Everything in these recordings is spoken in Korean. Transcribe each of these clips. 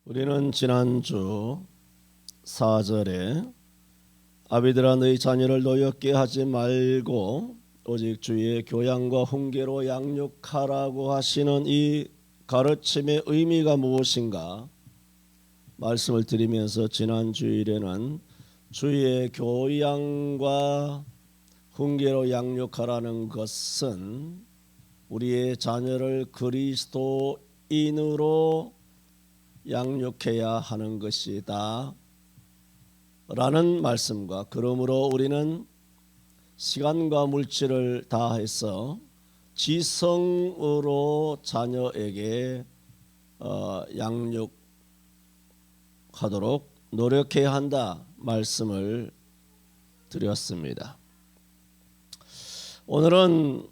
우리는 지난주 4절에 아비들아 너희 자녀를 노엽게 하지 말고 오직 주의 교양과 훈계로 양육하라고 하시는 이 가르침의 의미가 무엇인가 말씀을 드리면서 지난 주일에는 주의 교양과 훈계로 양육하라는 것은 우리의 자녀를 그리스도인으로 양육해야 하는 것이다 라는 말씀과, 그러므로 우리는 시간과 물질을 다해서 지성으로 자녀에게 양육하도록 노력해야 한다 말씀을 드렸습니다. 오늘은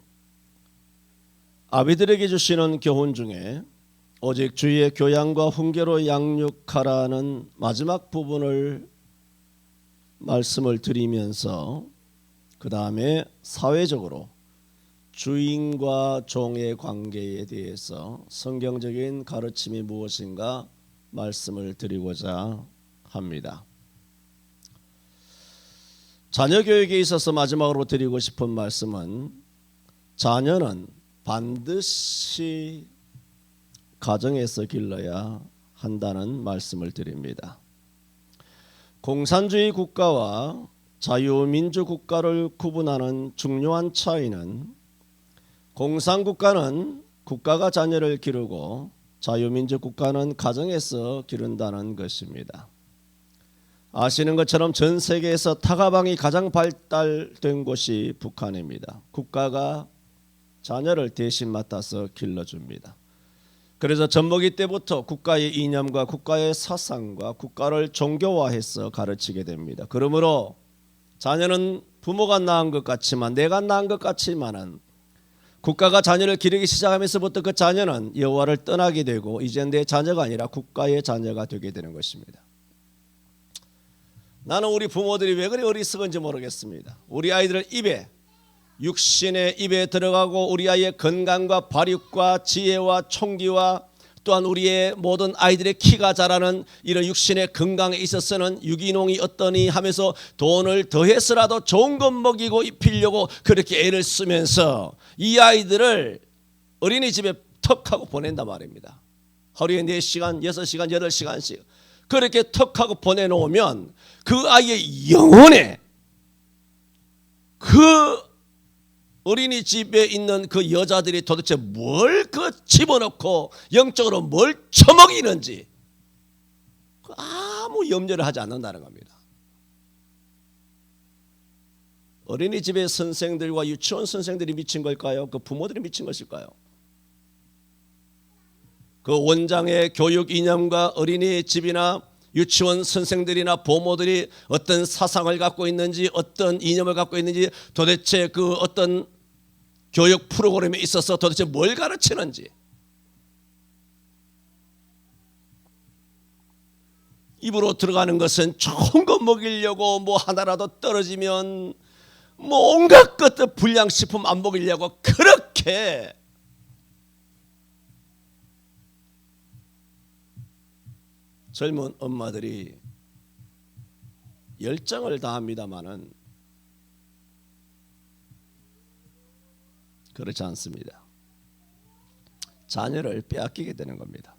아비들에게 주시는 교훈 중에 오직 주의 교양과 훈계로 양육하라는 마지막 부분을 말씀을 드리면서 그 다음에 사회적으로 주인과 종의 관계에 대해서 성경적인 가르침이 무엇인가 말씀을 드리고자 합니다. 자녀 교육에 있어서 마지막으로 드리고 싶은 말씀은 자녀는 반드시 가정에서 길러야 한다는 말씀을 드립니다. 공산주의 국가와 자유민주 국가를 구분하는 중요한 차이는 공산국가는 국가가 자녀를 기르고 자유민주 국가는 가정에서 기른다는 것입니다. 아시는 것처럼 전 세계에서 타가방이 가장 발달된 곳이 북한입니다. 국가가 자녀를 대신 맡아서 길러줍니다. 그래서 젖먹이 때부터 국가의 이념과 국가의 사상과 국가를 종교화해서 가르치게 됩니다. 그러므로 자녀는 부모가 낳은 것 같지만, 내가 낳은 것 같지만은 국가가 자녀를 기르기 시작하면서부터 그 자녀는 여호와를 떠나게 되고 이제 내 자녀가 아니라 국가의 자녀가 되게 되는 것입니다. 나는 우리 부모들이 왜 그리 어리석은지 모르겠습니다. 우리 아이들을 육신의 입에 들어가고 우리 아이의 건강과 발육과 지혜와 총기와 또한 우리의 모든 아이들의 키가 자라는 이런 육신의 건강에 있어서는 유기농이 어떠니 하면서 돈을 더해서라도 좋은 것 먹이고 입히려고 그렇게 애를 쓰면서 이 아이들을 어린이집에 턱하고 보낸단 말입니다. 하루에 4시간, 6시간, 8시간씩 그렇게 턱하고 보내놓으면 그 아이의 영혼에 그 어린이집에 있는 그 여자들이 도대체 뭘 집어넣고 영적으로 뭘 처먹이는지 아무 염려를 하지 않는다는 겁니다. 어린이집의 선생들과 유치원 선생들이 미친 걸까요? 그 부모들이 미친 것일까요? 그 원장의 교육 이념과 어린이집이나 유치원 선생들이나 부모들이 어떤 사상을 갖고 있는지, 어떤 이념을 갖고 있는지, 도대체 그 어떤 교육 프로그램에 있어서 도대체 뭘 가르치는지, 입으로 들어가는 것은 좋은 거 먹이려고, 뭐 하나라도 떨어지면 뭐 온갖 것들 불량식품 안 먹이려고 그렇게 젊은 엄마들이 열정을 다합니다마는 그렇지 않습니다. 자녀를 빼앗기게 되는 겁니다.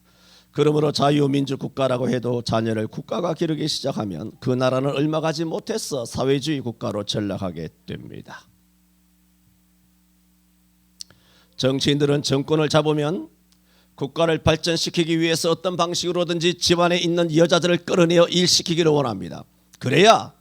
그러므로 자유민주 국가라고 해도 자녀를 국가가 기르기 시작하면 그 나라는 얼마 가지 못해서 사회주의 국가로 전락하게 됩니다. 정치인들은 정권을 잡으면 국가를 발전시키기 위해서 어떤 방식으로든지 집안에 있는 여자들을 끌어내어 일시키기를 원합니다. 그래야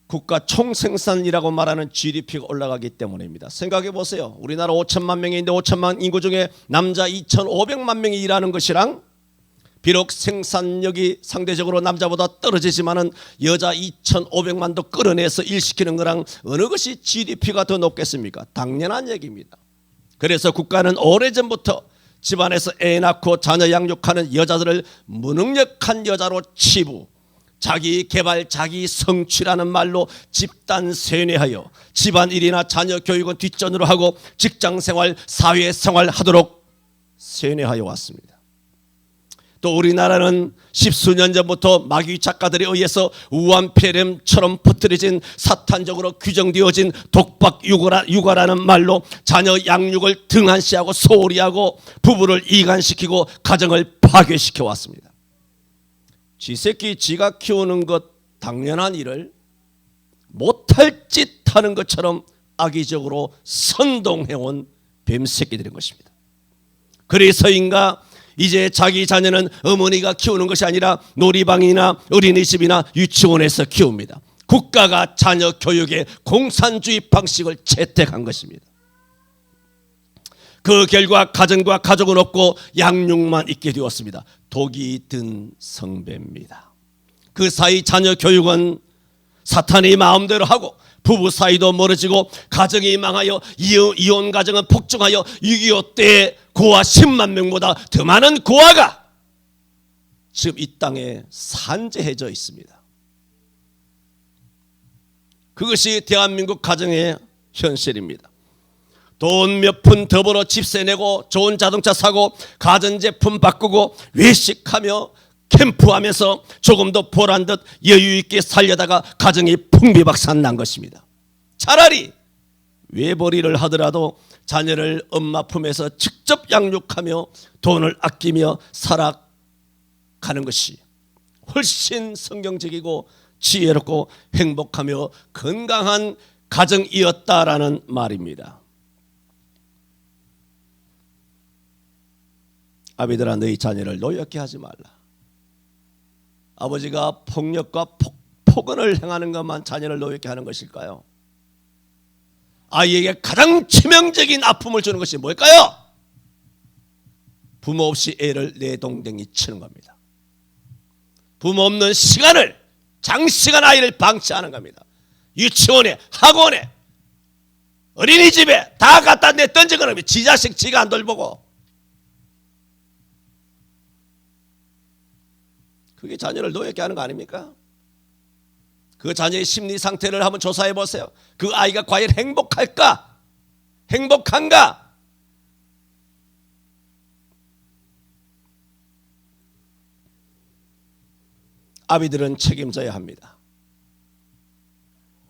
국가 총생산이라고 말하는 GDP가 올라가기 때문입니다. 생각해 보세요. 우리나라 5천만 명이 있는데 5천만 인구 중에 남자 2,500만 명이 일하는 것이랑, 비록 생산력이 상대적으로 남자보다 떨어지지만은 여자 2,500만도 끌어내서 일시키는 거랑 어느 것이 GDP가 더 높겠습니까? 당연한 얘기입니다. 그래서 국가는 오래전부터 집안에서 애 낳고 자녀 양육하는 여자들을 무능력한 여자로 치부, 자기 개발, 자기 성취라는 말로 집단 세뇌하여 집안일이나 자녀 교육은 뒷전으로 하고 직장생활, 사회생활 하도록 세뇌하여 왔습니다. 또 우리나라는 십수년 전부터 마귀 작가들에 의해서 우한폐렴처럼 퍼뜨려진 사탄적으로 규정되어진 독박 육아라는 말로 자녀 양육을 등한시하고 소홀히 하고 부부를 이간시키고 가정을 파괴시켜 왔습니다. 쥐새끼 지가 키우는 것 당연한 일을 못할 짓 하는 것처럼 악의적으로 선동해온 뱀새끼들인 것입니다. 그래서인가 이제 자기 자녀는 어머니가 키우는 것이 아니라 놀이방이나 어린이집이나 유치원에서 키웁니다. 국가가 자녀 교육의 공산주의 방식을 채택한 것입니다. 그 결과 가정과 가족은 없고 양육만 있게 되었습니다. 독이 든 성배입니다. 그 사이 자녀 교육은 사탄이 마음대로 하고 부부 사이도 멀어지고 가정이 망하여 이혼 가정은 폭증하여 6.25 때 고아 10만 명보다 더 많은 고아가 지금 이 땅에 산재해져 있습니다. 그것이 대한민국 가정의 현실입니다. 돈 몇 푼 더 벌어 집세 내고 좋은 자동차 사고 가전제품 바꾸고 외식하며 캠프하면서 조금 더 보란 듯 여유 있게 살려다가 가정이 풍비박산 난 것입니다. 차라리 외벌이를 하더라도 자녀를 엄마 품에서 직접 양육하며 돈을 아끼며 살아가는 것이 훨씬 성경적이고 지혜롭고 행복하며 건강한 가정이었다라는 말입니다. 아비들아, 너희 자녀를 노엽게 하지 말라. 아버지가 폭력과 폭언을 행하는 것만 자녀를 노엽게 하는 것일까요? 아이에게 가장 치명적인 아픔을 주는 것이 뭘까요? 부모 없이 애를 내동댕이 치는 겁니다. 부모 없는 시간을 장시간 아이를 방치하는 겁니다. 유치원에, 학원에, 어린이집에 다 갖다 내 던지거나 지 자식 지가 안 돌보고. 그게 자녀를 노엽게 하는 거 아닙니까? 그 자녀의 심리 상태를 한번 조사해 보세요. 그 아이가 과연 행복할까? 행복한가? 아비들은 책임져야 합니다.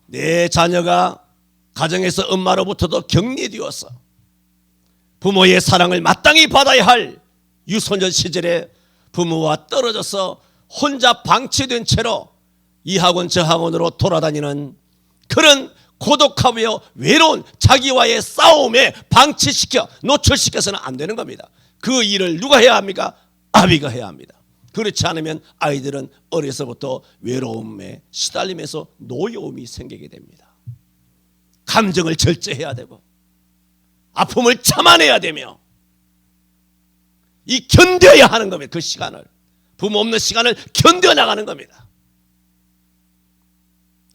내 자녀가 가정에서 엄마로부터도 격리되어서 부모의 사랑을 마땅히 받아야 할 유소년 시절에 부모와 떨어져서 혼자 방치된 채로 이 학원 저 학원으로 돌아다니는 그런 고독하며 외로운 자기와의 싸움에 방치시켜 노출시켜서는 안 되는 겁니다. 그 일을 누가 해야 합니까? 아비가 해야 합니다. 그렇지 않으면 아이들은 어려서부터 외로움에 시달리면서 노여움이 생기게 됩니다. 감정을 절제해야 되고 아픔을 참아내야 되며 이 견뎌야 하는 겁니다. 그 시간을, 부모 없는 시간을 견뎌나가는 겁니다.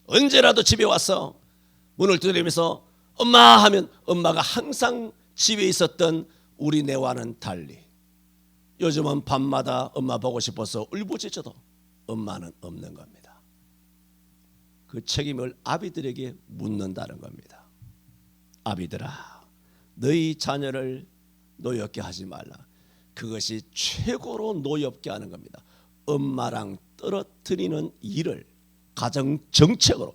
언제라도 집에 와서 문을 두드리면서 엄마 하면 엄마가 항상 집에 있었던 우리네와는 달리 요즘은 밤마다 엄마 보고 싶어서 울부짖어도 엄마는 없는 겁니다. 그 책임을 아비들에게 묻는다는 겁니다. 아비들아, 너희 자녀를 노엽게 하지 말라. 그것이 최고로 노엽게 하는 겁니다. 엄마랑 떨어뜨리는 일을 가정정책으로.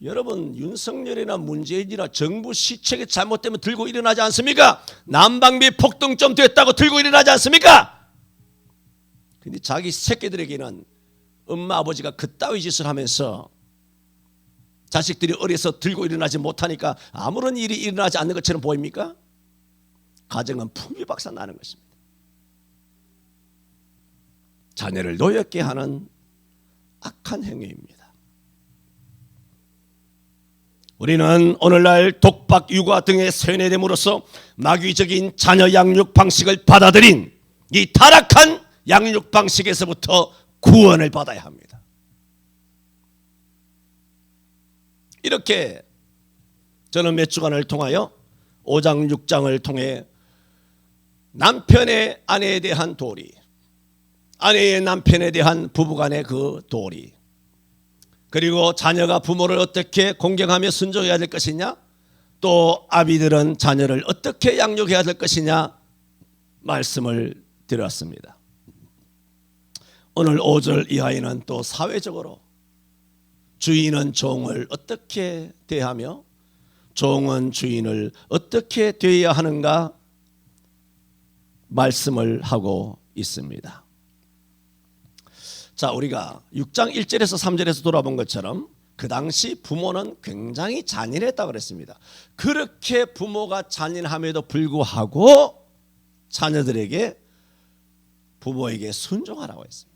여러분, 윤석열이나 문재인이나 정부 시책이 잘못되면 들고 일어나지 않습니까? 난방비 폭등 좀 됐다고 들고 일어나지 않습니까? 근데 자기 새끼들에게는 엄마 아버지가 그따위 짓을 하면서 자식들이 어려서 들고 일어나지 못하니까 아무런 일이 일어나지 않는 것처럼 보입니까? 가정은 풍비박산 나는 것입니다. 자녀를 노엽게 하는 악한 행위입니다. 우리는 오늘날 독박, 육아 등에 세뇌됨으로써 마귀적인 자녀 양육 방식을 받아들인 이 타락한 양육 방식에서부터 구원을 받아야 합니다. 이렇게 저는 몇 주간을 통하여 5장 6장을 통해 남편의 아내에 대한 도리, 아내의 남편에 대한 부부간의 그 도리, 그리고 자녀가 부모를 어떻게 공경하며 순종해야 될 것이냐, 또 아비들은 자녀를 어떻게 양육해야 될 것이냐 말씀을 드렸습니다. 오늘 5절 이하에는 또 사회적으로 주인은 종을 어떻게 대하며 종은 주인을 어떻게 대해야 하는가 말씀을 하고 있습니다. 자, 우리가 6장 1절에서 3절에서 돌아본 것처럼 그 당시 부모는 굉장히 잔인했다고 그랬습니다. 그렇게 부모가 잔인함에도 불구하고 자녀들에게 부모에게 순종하라고 했습니다.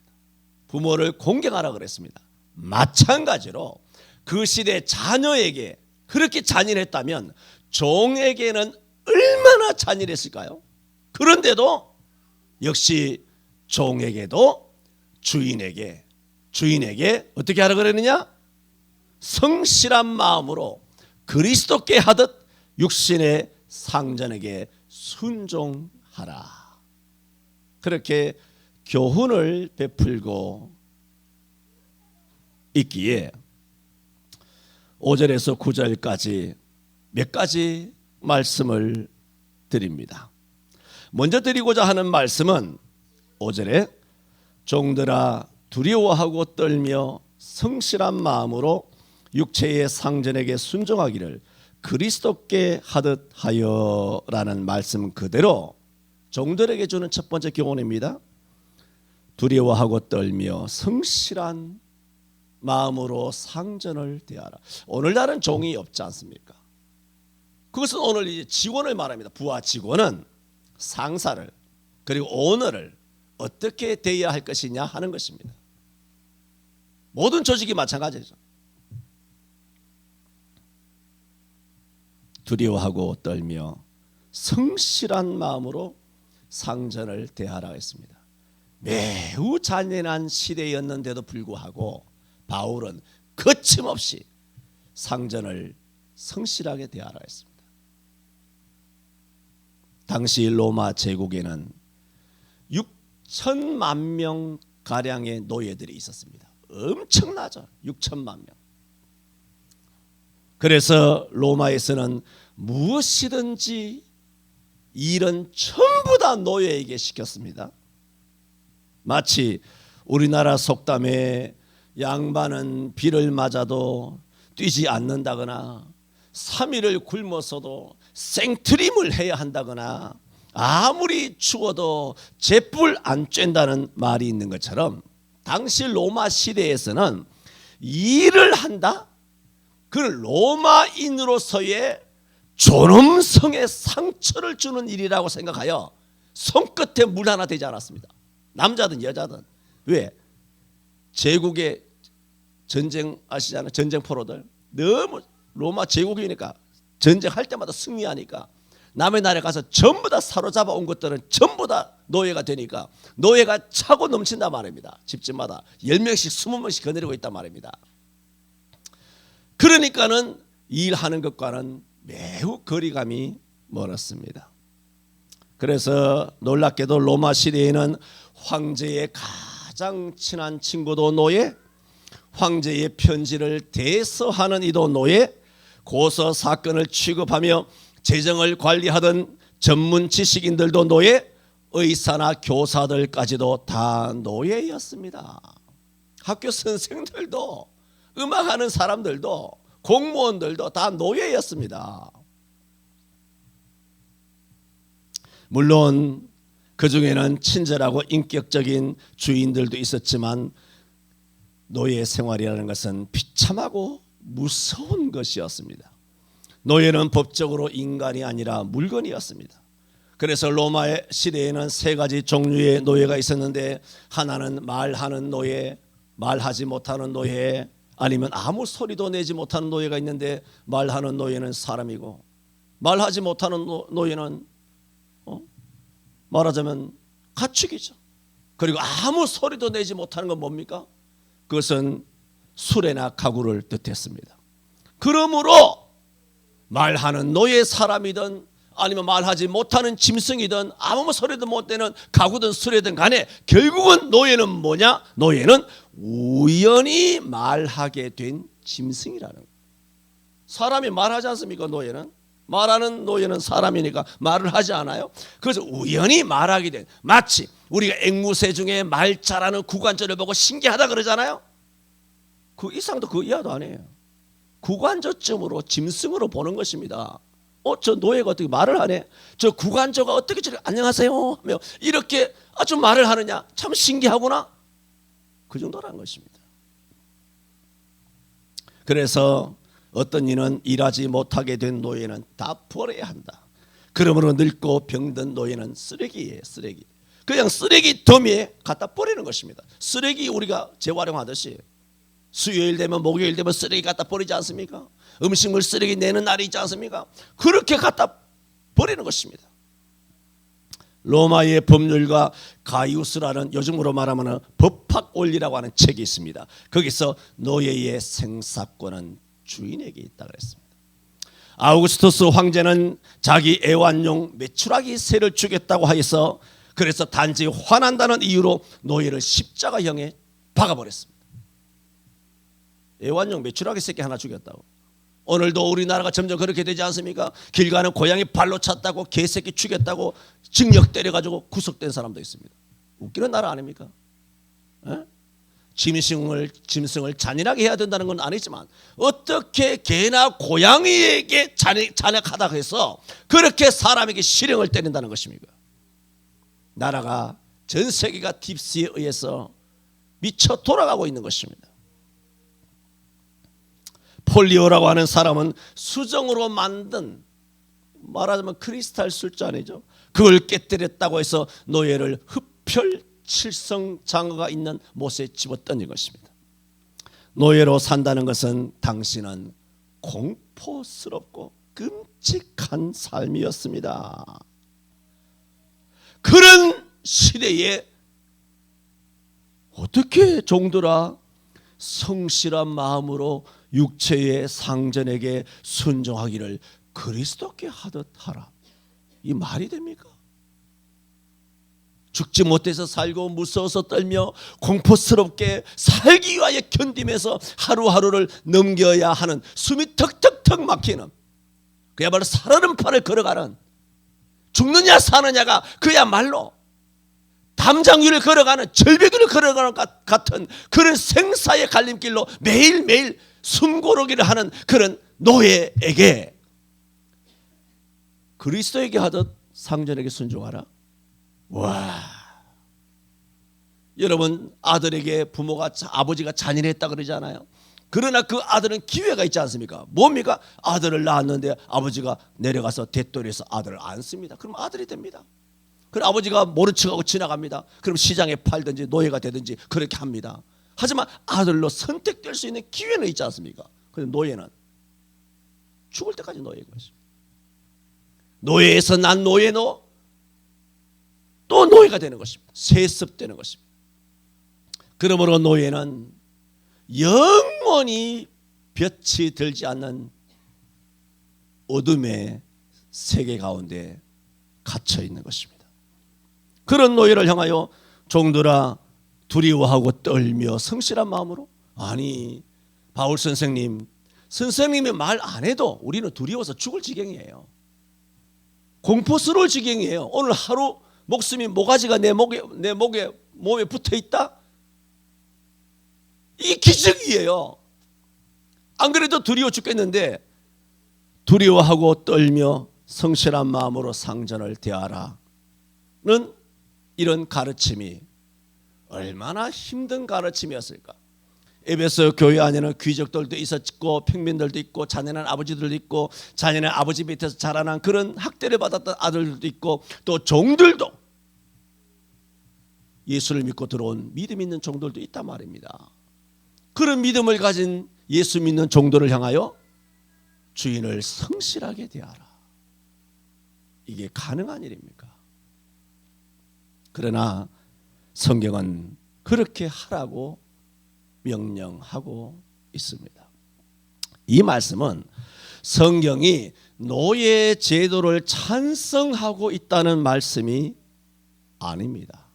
부모를 공경하라고 그랬습니다. 마찬가지로 그 시대 자녀에게 그렇게 잔인했다면 종에게는 얼마나 잔인했을까요? 그런데도 역시 종에게도 주인에게 어떻게 하라 그랬느냐? 성실한 마음으로 그리스도께 하듯 육신의 상전에게 순종하라. 그렇게 교훈을 베풀고 있기에 5절에서 9절까지 몇 가지 말씀을 드립니다. 먼저 드리고자 하는 말씀은 5절에 종들아 두려워하고 떨며 성실한 마음으로 육체의 상전에게 순종하기를 그리스도께 하듯 하여라는 말씀 그대로 종들에게 주는 첫 번째 교훈입니다. 두려워하고 떨며 성실한 마음으로 상전을 대하라. 오늘날은 종이 없지 않습니까? 그것은 오늘 이제 직원을 말합니다. 부하 직원은 상사를 그리고 오너를 어떻게 대해야 할 것이냐 하는 것입니다. 모든 조직이 마찬가지죠. 두려워하고 떨며 성실한 마음으로 상전을 대하라 했습니다. 매우 잔인한 시대였는데도 불구하고 바울은 거침없이 상전을 성실하게 대하라 했습니다. 당시 로마 제국에는 6천만 명 가량의 노예들이 있었습니다. 엄청나죠. 6천만 명. 그래서 로마에서는 무엇이든지 일은 전부 다 노예에게 시켰습니다. 마치 우리나라 속담에 양반은 비를 맞아도 뛰지 않는다거나 3일을 굶어서도 생트림을 해야 한다거나 아무리 추워도 잿불 안 쬐다는 말이 있는 것처럼 당시 로마 시대에서는 일을 한다? 그 로마인으로서의 존엄성에 상처를 주는 일이라고 생각하여 손끝에 물 하나 대지 않았습니다. 남자든 여자든. 왜? 제국의 전쟁 아시잖아요. 전쟁포로들 너무 로마 제국이니까 전쟁할 때마다 승리하니까 남의 나라에 가서 전부 다 사로잡아 온 것들은 전부 다 노예가 되니까 노예가 차고 넘친단 말입니다. 집집마다 10명씩 20명씩 거느리고 있단 말입니다. 그러니까는 일하는 것과는 매우 거리감이 멀었습니다. 그래서 놀랍게도 로마 시대에는 황제의 가장 친한 친구도 노예, 황제의 편지를 대서하는 이도 노예, 고소 사건을 취급하며 재정을 관리하던 전문 지식인들도 노예, 의사나 교사들까지도 다 노예였습니다. 학교 선생들도 음악하는 사람들도 공무원들도 다 노예였습니다. 물론 그 중에는 친절하고 인격적인 주인들도 있었지만 노예 생활이라는 것은 비참하고 무서운 것이었습니다. 노예는 법적으로 인간이 아니라 물건이었습니다. 그래서 로마 시대에는 세 가지 종류의 노예가 있었는데 하나는 말하는 노예, 말하지 못하는 노예, 아니면 아무 소리도 내지 못하는 노예가 있는데 말하는 노예는 사람이고 말하지 못하는 노예는 말하자면 가축이죠. 그리고 아무 소리도 내지 못하는 건 뭡니까? 그것은 수레나 가구를 뜻했습니다. 그러므로 말하는 노예 사람이든 아니면 말하지 못하는 짐승이든 아무 소리도 못 내는 가구든 수레든 간에 결국은 노예는 뭐냐? 노예는 우연히 말하게 된 짐승이라는 거예요. 사람이 말하지 않습니까? 노예는 말하는 노예는 사람이니까 말을 하지 않아요? 그래서 우연히 말하게 된, 마치 우리가 앵무새 중에 말 잘하는 구관절을 보고 신기하다 그러잖아요. 그 이상도 그 이하도 아니에요. 구관저쯤으로 짐승으로 보는 것입니다. 저 노예가 어떻게 말을 하네? 저 구관저가 어떻게 저렇게 안녕하세요 하며 이렇게 아주 말을 하느냐? 참 신기하구나. 그 정도라는 것입니다. 그래서 어떤 이는 일하지 못하게 된 노예는 다 버려야 한다. 그러므로 늙고 병든 노예는 쓰레기예요. 쓰레기. 그냥 쓰레기 더미에 갖다 버리는 것입니다. 쓰레기 우리가 재활용하듯이 수요일 되면 목요일 되면 쓰레기 갖다 버리지 않습니까? 음식물 쓰레기 내는 날이 있지 않습니까? 그렇게 갖다 버리는 것입니다. 로마의 법률가 가이우스라는 요즘으로 말하면 법학 원리라고 하는 책이 있습니다. 거기서 노예의 생사권은 주인에게 있다 그랬습니다. 아우구스투스 황제는 자기 애완용 메추라기 새를 주겠다고 하여서 그래서 단지 화난다는 이유로 노예를 십자가형에 박아버렸습니다. 애완용 메추라기 새끼 하나 죽였다고. 오늘도 우리나라가 점점 그렇게 되지 않습니까? 길 가는 고양이 발로 찼다고 개새끼 죽였다고 징역 때려가지고 구속된 사람도 있습니다. 웃기는 나라 아닙니까? 에? 짐승을 잔인하게 해야 된다는 건 아니지만 어떻게 개나 고양이에게 잔악하다고 해서 그렇게 사람에게 실형을 때린다는 것입니까? 나라가 전 세계가 딥스에 의해서 미쳐 돌아가고 있는 것입니다. 폴리오라고 하는 사람은 수정으로 만든 말하자면 크리스탈 술잔이죠. 그걸 깨뜨렸다고 해서 노예를 흡혈칠성 장애가 있는 못에 집어던진 것입니다. 노예로 산다는 것은 당신은 공포스럽고 끔찍한 삶이었습니다. 그런 시대에 어떻게 종들아 성실한 마음으로 육체의 상전에게 순종하기를 그리스도께 하듯 하라. 이 말이 됩니까? 죽지 못해서 살고 무서워서 떨며 공포스럽게 살기 위하여 견디면서 하루하루를 넘겨야 하는 숨이 턱턱턱 막히는 그야말로 살얼음 판을 걸어가는 죽느냐 사느냐가 그야말로 담장 위를 걸어가는 절벽 위를 걸어가는 것 같은 그런 생사의 갈림길로 매일매일 숨고르기를 하는 그런 노예에게 그리스도에게 하듯 상전에게 순종하라. 와, 여러분 아들에게 아버지가 잔인했다 그러잖아요. 그러나 그 아들은 기회가 있지 않습니까? 뭡니까? 아들을 낳았는데 아버지가 내려가서 대돌에서 아들을 안습니다. 그럼 아들이 됩니다. 그럼 아버지가 모른 척하고 지나갑니다. 그럼 시장에 팔든지 노예가 되든지 그렇게 합니다. 하지만 아들로 선택될 수 있는 기회는 있지 않습니까? 그런데 노예는 죽을 때까지 노예인 것입니다. 노예에서 난 노예노 또 노예가 되는 것입니다. 세습되는 것입니다. 그러므로 노예는 영원히 볕이 들지 않는 어둠의 세계 가운데 갇혀 있는 것입니다. 그런 노예를 향하여 종들아 두려워하고 떨며 성실한 마음으로, 아니 바울 선생님이 말 안 해도 우리는 두려워서 죽을 지경이에요. 공포스러울 지경이에요. 오늘 하루 목숨이 모가지가 내 몸에 붙어 있다? 이게 기적이에요. 안 그래도 두려워 죽겠는데 두려워하고 떨며 성실한 마음으로 상전을 대하라는 이런 가르침이 얼마나 힘든 가르침이었을까. 에베소 교회 안에는 귀족들도 있었고 평민들도 있고 잔인한 아버지들도 있고 잔인한 아버지 밑에서 자라난 그런 학대를 받았던 아들들도 있고 또 종들도 예수를 믿고 들어온 믿음 있는 종들도 있단 말입니다. 그런 믿음을 가진 예수 믿는 종들을 향하여 주인을 성실하게 대하라. 이게 가능한 일입니까? 그러나 성경은 그렇게 하라고 명령하고 있습니다. 이 말씀은 성경이 노예 제도를 찬성하고 있다는 말씀이 아닙니다.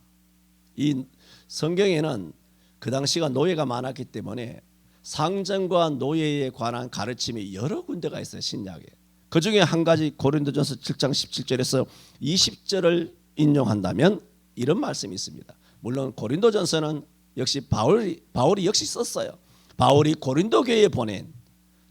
이 성경에는 그 당시가 노예가 많았기 때문에 상전과 노예에 관한 가르침이 여러 군데가 있어요. 신약에. 그 중에 한 가지 고린도전서 7장 17절에서 20절을 인용한다면 이런 말씀이 있습니다. 물론 고린도전서는 역시 바울이 역시 썼어요. 바울이 고린도 교회에 보낸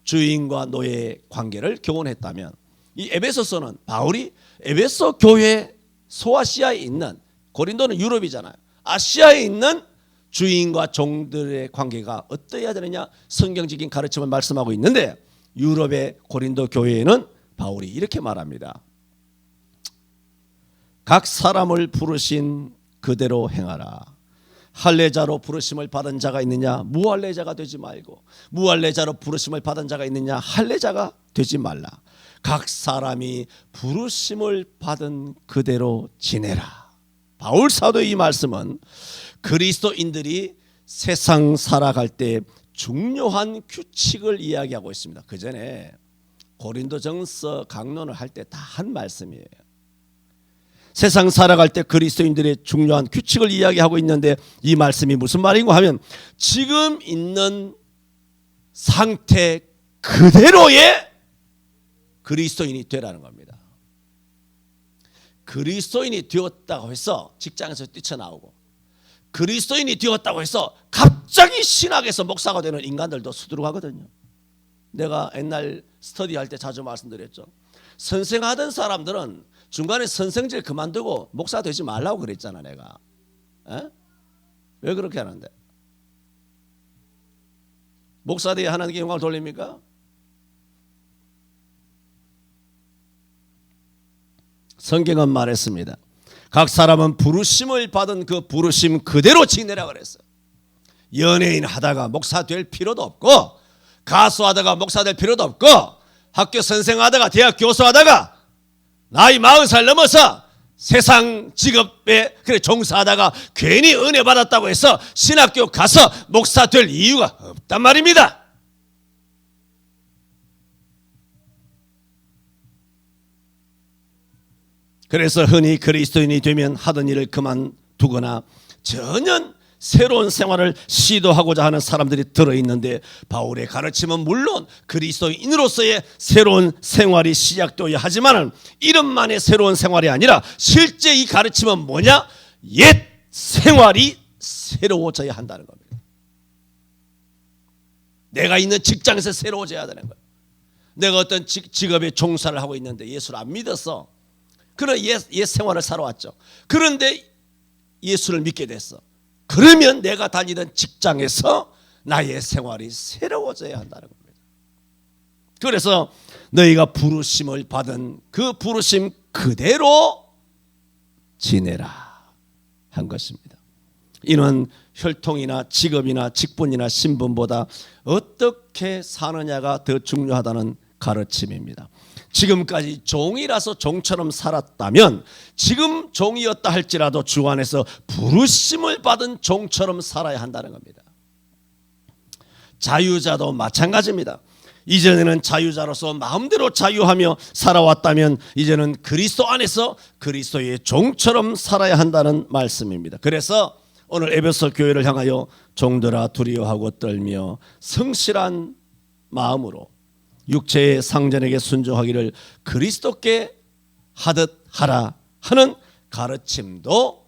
주인과 노예의 관계를 교훈했다면, 이 에베소서는 바울이 에베소 교회 소아시아에 있는, 고린도는 유럽이잖아요, 아시아에 있는 주인과 종들의 관계가 어떠해야 되느냐 성경적인 가르침을 말씀하고 있는데, 유럽의 고린도 교회에는 바울이 이렇게 말합니다. 각 사람을 부르신 그대로 행하라. 할례자로 부르심을 받은 자가 있느냐 무할례자가 되지 말고, 무할례자로 부르심을 받은 자가 있느냐 할례자가 되지 말라. 각 사람이 부르심을 받은 그대로 지내라. 바울 사도의 이 말씀은 그리스도인들이 세상 살아갈 때 중요한 규칙을 이야기하고 있습니다. 그 전에 고린도전서 강론을 할 때 다 한 말씀이에요. 세상 살아갈 때 그리스도인들의 중요한 규칙을 이야기하고 있는데, 이 말씀이 무슨 말인가 하면 지금 있는 상태 그대로의 그리스도인이 되라는 겁니다. 그리스도인이 되었다고 해서 직장에서 뛰쳐나오고, 그리스도인이 되었다고 해서 갑자기 신학에서 목사가 되는 인간들도 수두룩하거든요. 내가 옛날 스터디할 때 자주 말씀드렸죠. 선생하던 사람들은 중간에 선생질 그만두고 목사 되지 말라고 그랬잖아 내가. 에? 왜 그렇게 하는데? 목사들이 하나님께 영광을 돌립니까? 성경은 말했습니다. 각 사람은 부르심을 받은 그 부르심 그대로 지내라 그랬어요. 연예인 하다가 목사 될 필요도 없고, 가수 하다가 목사 될 필요도 없고, 학교 선생 하다가 대학 교수 하다가 나이 40살 넘어서 세상 직업에 종사하다가 괜히 은혜 받았다고 해서 신학교 가서 목사 될 이유가 없단 말입니다. 그래서 흔히 그리스도인이 되면 하던 일을 그만두거나 전혀 새로운 생활을 시도하고자 하는 사람들이 들어있는데, 바울의 가르침은 물론 그리스도인으로서의 새로운 생활이 시작되어야 하지만 이름만의 새로운 생활이 아니라 실제 이 가르침은 뭐냐? 옛 생활이 새로워져야 한다는 겁니다. 내가 있는 직장에서 새로워져야 되는 거예요. 내가 어떤 직업에 종사를 하고 있는데 예수를 안 믿었어. 그런 옛 생활을 살아왔죠. 그런데 예수를 믿게 됐어. 그러면 내가 다니던 직장에서 나의 생활이 새로워져야 한다는 겁니다. 그래서 너희가 부르심을 받은 그 부르심 그대로 지내라 한 것입니다. 이는 혈통이나 직업이나 직분이나 신분보다 어떻게 사느냐가 더 중요하다는 가르침입니다. 지금까지 종이라서 종처럼 살았다면 지금 종이었다 할지라도 주 안에서 부르심을 받은 종처럼 살아야 한다는 겁니다. 자유자도 마찬가지입니다. 이전에는 자유자로서 마음대로 자유하며 살아왔다면 이제는 그리스도 안에서 그리스도의 종처럼 살아야 한다는 말씀입니다. 그래서 오늘 에베소 교회를 향하여 종들아 두려워하고 떨며 성실한 마음으로 육체의 상전에게 순종하기를 그리스도께 하듯 하라 하는 가르침도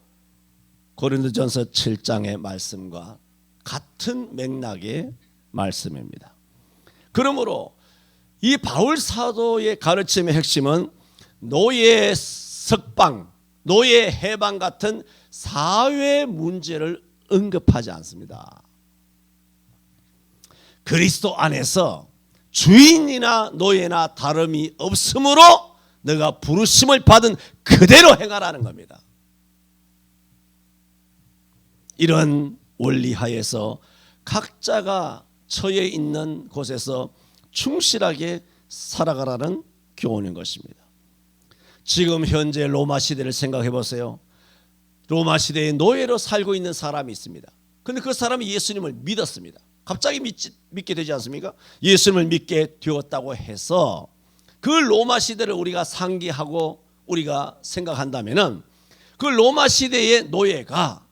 고린도전서 7장의 말씀과 같은 맥락의 말씀입니다. 그러므로 이 바울 사도의 가르침의 핵심은 노예 석방, 노예 해방 같은 사회 문제를 언급하지 않습니다. 그리스도 안에서 주인이나 노예나 다름이 없으므로 너가 부르심을 받은 그대로 행하라는 겁니다. 이런 원리 하에서 각자가 처해 있는 곳에서 충실하게 살아가라는 교훈인 것입니다. 지금 현재 로마 시대를 생각해 보세요. 로마 시대에 노예로 살고 있는 사람이 있습니다. 그런데 그 사람이 예수님을 믿었습니다. 갑자기 믿게 되지 않습니까? 예수님을 믿게 되었다고 해서 그 로마 시대를 우리가 상기하고 우리가 생각한다면은 그 로마 시대의 노예가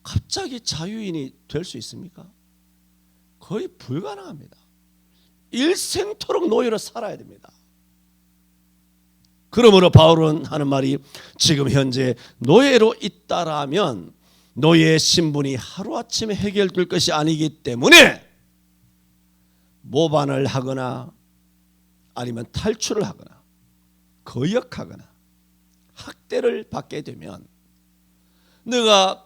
갑자기 자유인이 될 수 있습니까? 거의 불가능합니다. 일생토록 노예로 살아야 됩니다. 그러므로 바울은 하는 말이 지금 현재 노예로 있다라면 노예의 신분이 하루아침에 해결될 것이 아니기 때문에 모반을 하거나 아니면 탈출을 하거나 거역하거나 학대를 받게 되면 내가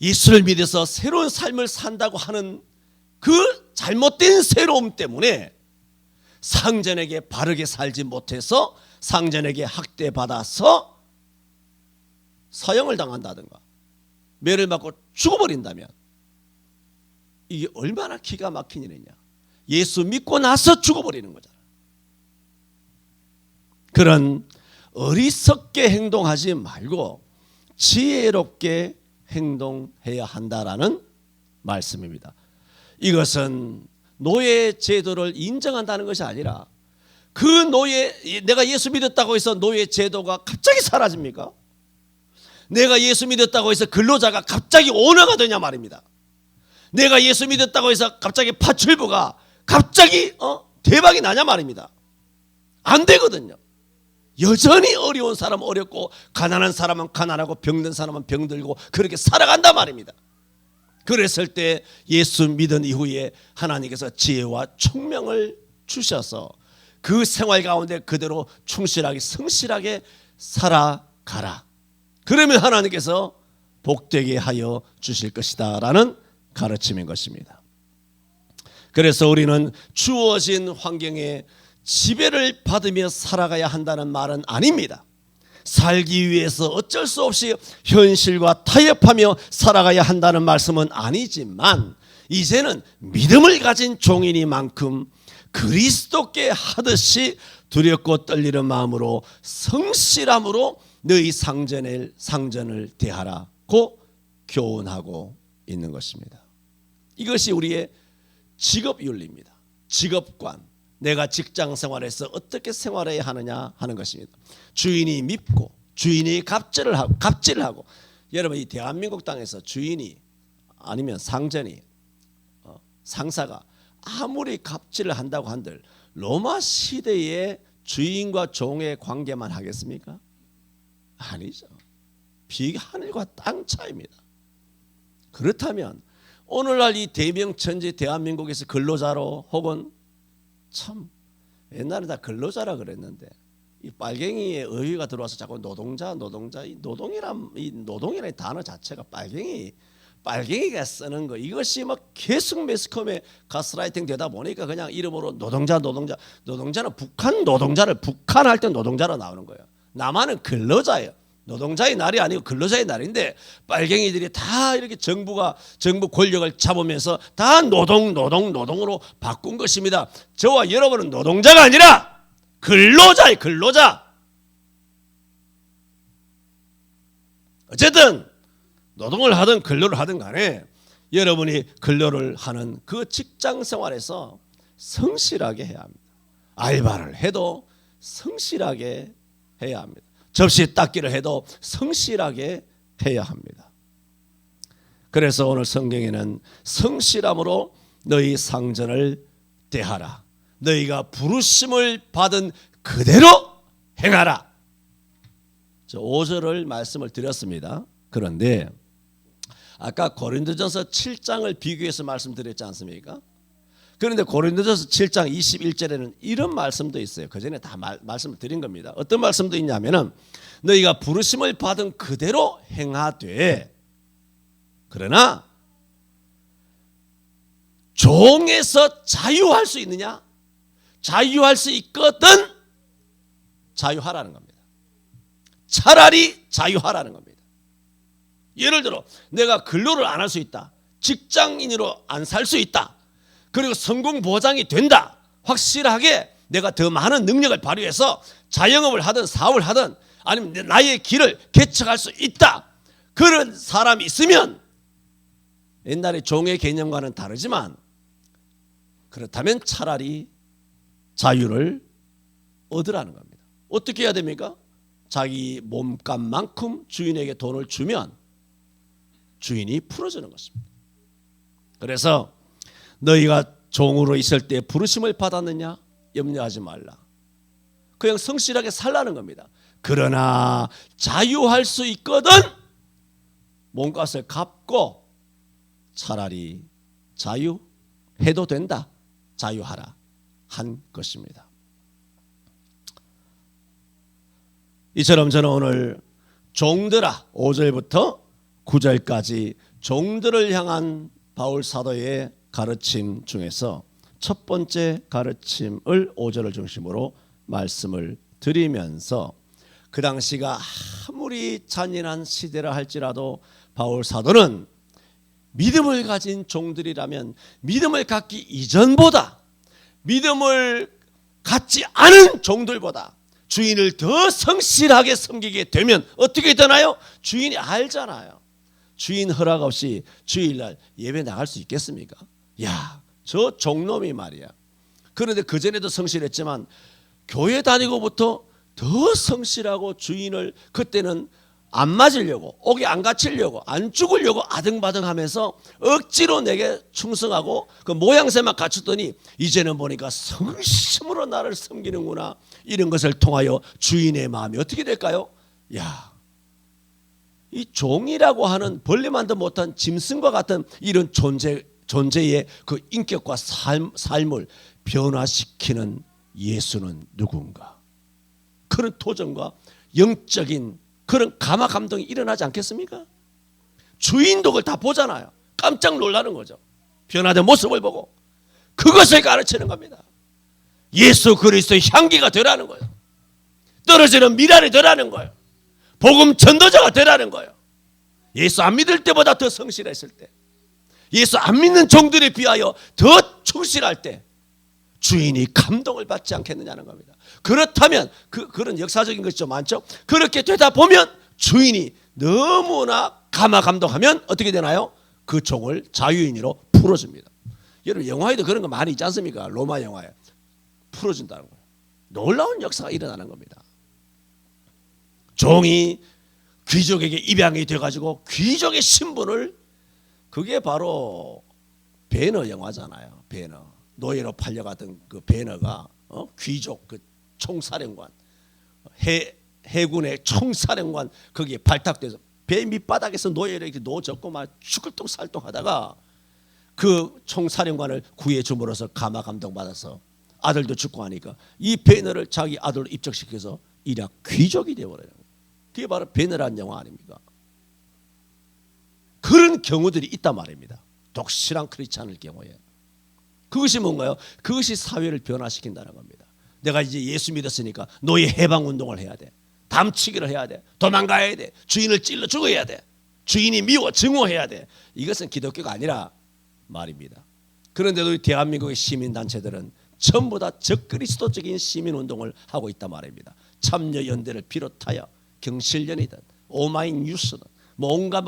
예수를 믿어서 새로운 삶을 산다고 하는 그 잘못된 새로움 때문에 상전에게 바르게 살지 못해서 상전에게 학대받아서 사형을 당한다든가 매를 맞고 죽어버린다면 이게 얼마나 기가 막힌 일이냐. 예수 믿고 나서 죽어버리는 거잖아. 그런 어리석게 행동하지 말고 지혜롭게 행동해야 한다라는 말씀입니다. 이것은 노예 제도를 인정한다는 것이 아니라 그 노예, 내가 예수 믿었다고 해서 노예 제도가 갑자기 사라집니까? 내가 예수 믿었다고 해서 근로자가 갑자기 오너가 되냐 말입니다. 내가 예수 믿었다고 해서 갑자기 파출부가 갑자기 대박이 나냐 말입니다. 안 되거든요. 여전히 어려운 사람은 어렵고 가난한 사람은 가난하고 병든 사람은 병들고 그렇게 살아간단 말입니다. 그랬을 때 예수 믿은 이후에 하나님께서 지혜와 총명을 주셔서 그 생활 가운데 그대로 충실하게 성실하게 살아가라. 그러면 하나님께서 복되게 하여 주실 것이다 라는 가르침인 것입니다. 그래서 우리는 주어진 환경에 지배를 받으며 살아가야 한다는 말은 아닙니다. 살기 위해서 어쩔 수 없이 현실과 타협하며 살아가야 한다는 말씀은 아니지만 이제는 믿음을 가진 종이니만큼 그리스도께 하듯이 두렵고 떨리는 마음으로 성실함으로 너희 상전을 대하라고 교훈하고 있는 것입니다. 이것이 우리의 직업윤리입니다. 직업관, 내가 직장 생활에서 어떻게 생활해야 하느냐 하는 것입니다. 주인이 밉고 주인이 갑질을 하고 여러분 이 대한민국 땅에서 주인이 아니면 상전이 상사가 아무리 갑질을 한다고 한들 로마 시대의 주인과 종의 관계만 하겠습니까? 아니죠. 하늘과 땅 차이입니다. 그렇다면 오늘날 이 대명천지 대한민국에서 근로자로 혹은 참 옛날에 다 근로자라 그랬는데 이 빨갱이의 어휘가 들어와서 자꾸 노동자 이 노동이라는 단어 자체가 빨갱이가 쓰는 거 이것이 막 계속 매스컴에 가스라이팅 되다 보니까 그냥 이름으로 노동자는 북한 노동자를 북한할 때 노동자로 나오는 거예요. 남한은 근로자예요. 노동자의 날이 아니고 근로자의 날인데 빨갱이들이 다 이렇게 정부 권력을 잡으면서 다 노동으로 바꾼 것입니다. 저와 여러분은 노동자가 아니라 근로자예요. 근로자. 어쨌든 노동을 하든 근로를 하든 간에 여러분이 근로를 하는 그 직장 생활에서 성실하게 해야 합니다. 알바를 해도 성실하게 해야 합니다. 접시 닦기를 해도 성실하게 해야 합니다. 그래서 오늘 성경에는 성실함으로 너희 상전을 대하라. 너희가 부르심을 받은 그대로 행하라. 저 5절을 말씀을 드렸습니다. 그런데 아까 고린도전서 7장을 비교해서 말씀드렸지 않습니까? 그런데 고린도전서 7장 21절에는 이런 말씀도 있어요. 그 전에 다 말씀을 드린 겁니다. 어떤 말씀도 있냐면은 너희가 부르심을 받은 그대로 행하되 그러나 종에서 자유할 수 있느냐? 자유할 수 있거든 자유하라는 겁니다. 차라리 자유하라는 겁니다. 예를 들어 내가 근로를 안 할 수 있다. 직장인으로 안 살 수 있다. 그리고 성공 보장이 된다. 확실하게 내가 더 많은 능력을 발휘해서 자영업을 하든 사업을 하든 아니면 나의 길을 개척할 수 있다. 그런 사람이 있으면 옛날에 종의 개념과는 다르지만 그렇다면 차라리 자유를 얻으라는 겁니다. 어떻게 해야 됩니까? 자기 몸값만큼 주인에게 돈을 주면 주인이 풀어주는 것입니다. 그래서 너희가 종으로 있을 때 부르심을 받았느냐? 염려하지 말라. 그냥 성실하게 살라는 겁니다. 그러나 자유할 수 있거든 몸값을 갚고 차라리 자유해도 된다. 자유하라 한 것입니다. 이처럼 저는 오늘 종들아 5절부터 9절까지 종들을 향한 바울 사도의 가르침 중에서 첫 번째 가르침을 5절을 중심으로 말씀을 드리면서 그 당시가 아무리 잔인한 시대라 할지라도 바울 사도는 믿음을 가진 종들이라면 믿음을 갖기 이전보다 믿음을 갖지 않은 종들보다 주인을 더 성실하게 섬기게 되면 어떻게 되나요? 주인이 알잖아요. 주인 허락 없이 주일날 예배 나갈 수 있겠습니까? 야, 저 종놈이 말이야. 그런데 그전에도 성실했지만 교회 다니고부터 더 성실하고 주인을 그때는 안 맞으려고 옥에 안 갇히려고 안 죽으려고 아등바등하면서 억지로 내게 충성하고 그 모양새만 갖췄더니 이제는 보니까 성심으로 나를 섬기는구나. 이런 것을 통하여 주인의 마음이 어떻게 될까요? 야, 이 종이라고 하는 벌레만도 못한 짐승과 같은 이런 존재의 그 인격과 삶을 변화시키는 예수는 누군가? 그런 도전과 영적인 그런 감화 감동이 일어나지 않겠습니까? 주인도 그걸 다 보잖아요. 깜짝 놀라는 거죠. 변화된 모습을 보고 그것을 가르치는 겁니다. 예수 그리스도의 향기가 되라는 거예요. 떨어지는 미랄이 되라는 거예요. 복음 전도자가 되라는 거예요. 예수 안 믿을 때보다 더 성실했을 때, 예수 안 믿는 종들에 비하여 더 충실할 때 주인이 감동을 받지 않겠느냐는 겁니다. 그렇다면 그런 역사적인 것이 좀 많죠. 그렇게 되다 보면 주인이 너무나 감화 감동하면 어떻게 되나요? 그 종을 자유인으로 풀어줍니다. 여러분 영화에도 그런 거 많이 있지 않습니까? 로마 영화에 풀어준다는 거예요. 놀라운 역사가 일어나는 겁니다. 종이 귀족에게 입양이 돼가지고 귀족의 신분을, 그게 바로 베너 영화잖아요. 베너, 노예로 팔려가던 그 베너가 귀족 그 총사령관, 해군의 총사령관 거기에 발탁돼서 배 밑바닥에서 노예로 이렇게 놓아졌고 막 죽을똥살똥하다가 그 총사령관을 구해줌으로써 감화 감동받아서 아들도 죽고 하니까 이 베너를 자기 아들로 입적시켜서 일약 귀족이 되어버려요. 그게 바로 베너라는 영화 아닙니까? 그런 경우들이 있단 말입니다. 독실한 크리스찬일 경우에. 그것이 뭔가요? 그것이 사회를 변화시킨다는 겁니다. 내가 이제 예수 믿었으니까 노예 해방운동을 해야 돼. 담치기를 해야 돼. 도망가야 돼. 주인을 찔러 죽어야 돼. 주인이 미워 증오해야 돼. 이것은 기독교가 아니라 말입니다. 그런데도 우리 대한민국의 시민단체들은 전부 다 적그리스도적인 시민운동을 하고 있단 말입니다. 참여연대를 비롯하여 경실련이든 오마이뉴스든 뭐 온갖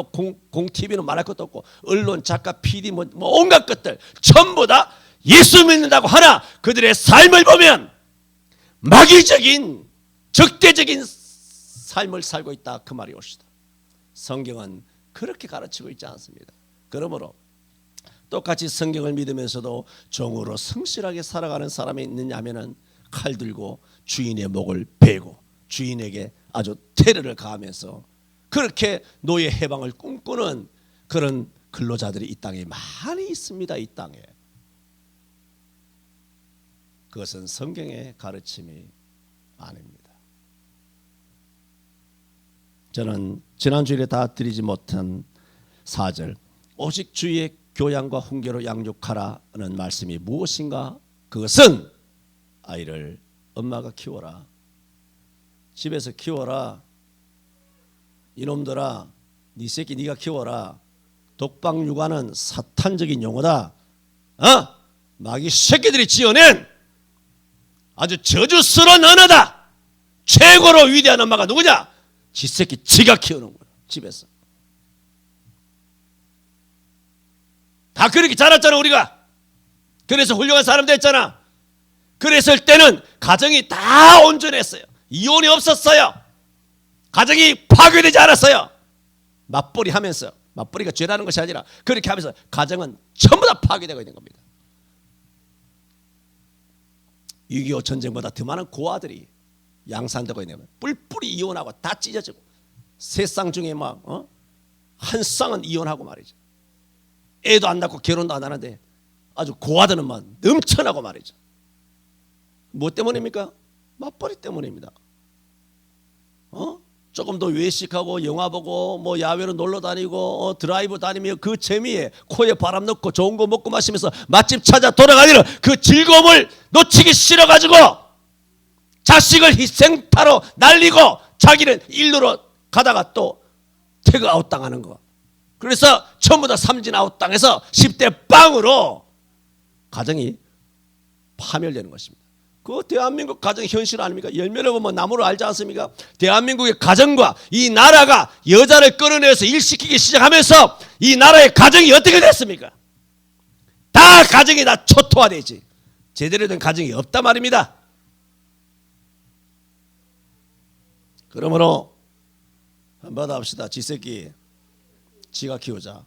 공TV는 말할 것도 없고 언론, 작가, PD 뭐 온갖 것들 전부 다 예수 믿는다고 하나 그들의 삶을 보면 마귀적인 적대적인 삶을 살고 있다, 그 말이 옳시다. 성경은 그렇게 가르치고 있지 않습니다. 그러므로 똑같이 성경을 믿으면서도 종으로 성실하게 살아가는 사람이 있느냐 하면은 칼 들고 주인의 목을 베고 주인에게 아주 테러를 가하면서 그렇게 노예 해방을 꿈꾸는 그런 근로자들이 이 땅에 많이 있습니다. 이 땅에. 그것은 성경의 가르침이 아닙니다. 저는 지난주일에 다 드리지 못한 4절 오직 주의 교양과 훈계로 양육하라는 말씀이 무엇인가? 그것은 아이를 엄마가 키워라. 집에서 키워라. 이놈들아, 네 새끼 네가 키워라. 독방 육아는 사탄적인 용어다. 마귀 새끼들이 지어낸 아주 저주스러운 언어다. 최고로 위대한 엄마가 누구냐? 지 새끼 지가 키우는 거야. 집에서. 다 그렇게 자랐잖아 우리가. 그래서 훌륭한 사람 됐잖아. 그랬을 때는 가정이 다 온전했어요. 이혼이 없었어요. 가정이 파괴되지 않았어요. 맞벌이 하면서, 맞벌이가 죄라는 것이 아니라 그렇게 하면서 가정은 전부 다 파괴되고 있는 겁니다. 6.25 전쟁보다 더 많은 고아들이 양산되고 있는 거예요. 뿔뿔이 이혼하고 다 찢어지고 세 쌍 중에 막 한 쌍은 이혼하고 말이죠. 애도 안 낳고 결혼도 안 하는데 아주 고아들은 막 넘쳐나고 말이죠. 뭐 때문입니까? 맞벌이 때문입니다. 조금 더 외식하고 영화 보고 뭐 야외로 놀러 다니고 드라이브 다니며 그 재미에 코에 바람 넣고 좋은 거 먹고 마시면서 맛집 찾아 돌아다니는 그 즐거움을 놓치기 싫어가지고 자식을 희생타로 날리고 자기는 일루로 가다가 또 태그아웃 당하는 거. 그래서 전부 다 삼진아웃 당해서 10대 빵으로 가정이 파멸되는 것입니다. 그 대한민국 가정 현실 아닙니까? 열매를 보면 나무를 알지 않습니까? 대한민국의 가정과 이 나라가 여자를 끌어내서 일시키기 시작하면서 이 나라의 가정이 어떻게 됐습니까? 다 가정이 다 초토화되지. 제대로 된 가정이 없단 말입니다. 그러므로 한번 합시다. 지새끼 지가 키우자.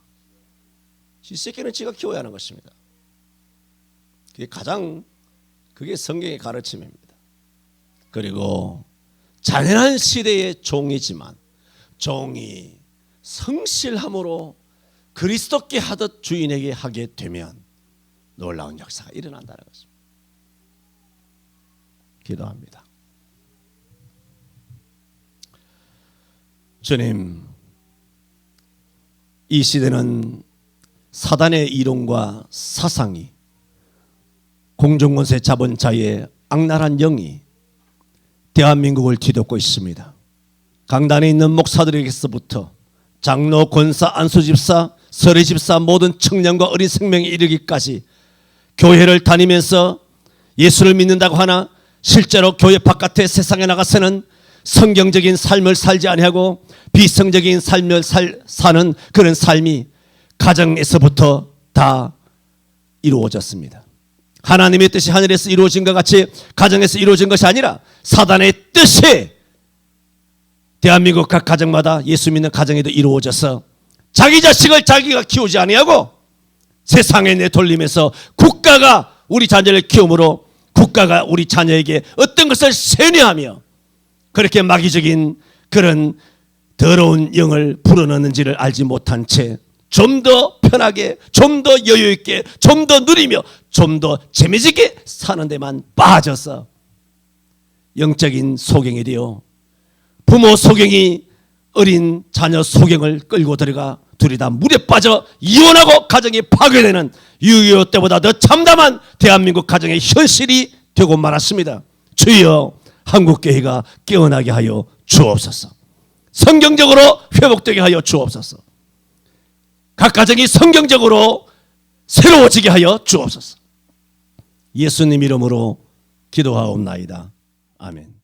지새끼는 지가 키워야 하는 것입니다. 그게 성경의 가르침입니다. 그리고 잔인한 시대의 종이지만 종이 성실함으로 그리스도께 하듯 주인에게 하게 되면 놀라운 역사가 일어난다는 것입니다. 기도합니다. 주님, 이 시대는 사단의 이론과 사상이 공중권세 잡은 자의 악랄한 영이 대한민국을 뒤덮고 있습니다. 강단에 있는 목사들에게서부터 장로, 권사, 안수집사, 서리집사 모든 청년과 어린 생명에 이르기까지 교회를 다니면서 예수를 믿는다고 하나 실제로 교회 바깥에 세상에 나가서는 성경적인 삶을 살지 아니하고 비성적인 삶을 사는 그런 삶이 가정에서부터 다 이루어졌습니다. 하나님의 뜻이 하늘에서 이루어진 것 같이 가정에서 이루어진 것이 아니라 사단의 뜻이 대한민국 각 가정마다 예수 믿는 가정에도 이루어져서 자기 자식을 자기가 키우지 아니하고 세상에 내돌리면서 국가가 우리 자녀를 키움으로 국가가 우리 자녀에게 어떤 것을 세뇌하며 그렇게 마귀적인 그런 더러운 영을 불어넣는지를 알지 못한 채 좀 더 편하게, 좀 더 여유 있게, 좀 더 누리며 좀 더 재미지게 사는 데만 빠져서 영적인 소경이 되어 부모 소경이 어린 자녀 소경을 끌고 들어가 둘이 다 물에 빠져 이혼하고 가정이 파괴되는 6.25 때보다 더 참담한 대한민국 가정의 현실이 되고 말았습니다. 주여, 한국교회가 깨어나게 하여 주옵소서. 성경적으로 회복되게 하여 주옵소서. 각 가정이 성경적으로 새로워지게 하여 주옵소서. 예수님 이름으로 기도하옵나이다. 아멘.